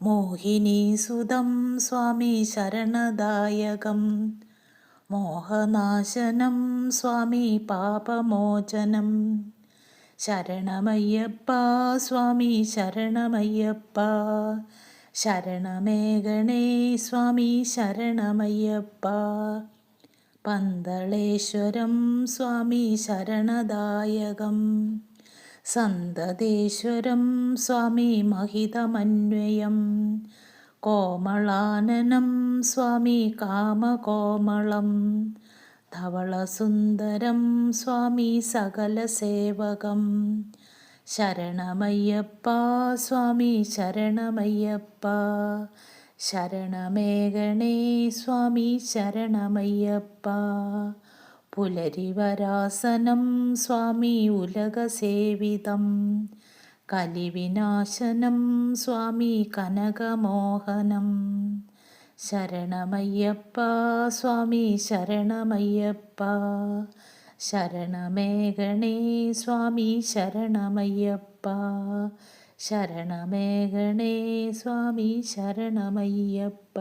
മോഹിനീസുതം സ്വാമി ശരണദായകം മോഹനാശനം സ്വാമി പാപമോചനം ശരണമയ്യപ്പ സ്വാമി ശരണമയ്യപ്പ ശരണമേഘണേ സ്വാമി ശരണമയ്യപ്പ പന്തളേശ്വരം സ്വാമി ശരണദായകം സന്തതേശ്വരം സ്വാമി മഹിതമന്വയം കോമളാനനം സ്വാമി കാമകോമളം ധവളസുന്ദരം സ്വാമി സകലസേവകം ശരണമയ്യപ്പ സ്വാമി ശരണമയ്യപ്പ ശരണമേഘണേ സ്വാമി ശരണമയ്യപ്പ പുലരിവരാസനം സ്വാമി ഉലകസേവിതം കലിവിനാശനം സ്വാമി കനകമോഹനം ശരണമയ്യപ്പ സ്വാമി ശരണമയ്യപ്പ ശരണമേഘണേ സ്വാമി ശരണമയ്യപ്പ ശരണമേഘണേ സ്വാമി ശരണമയ്യപ്പ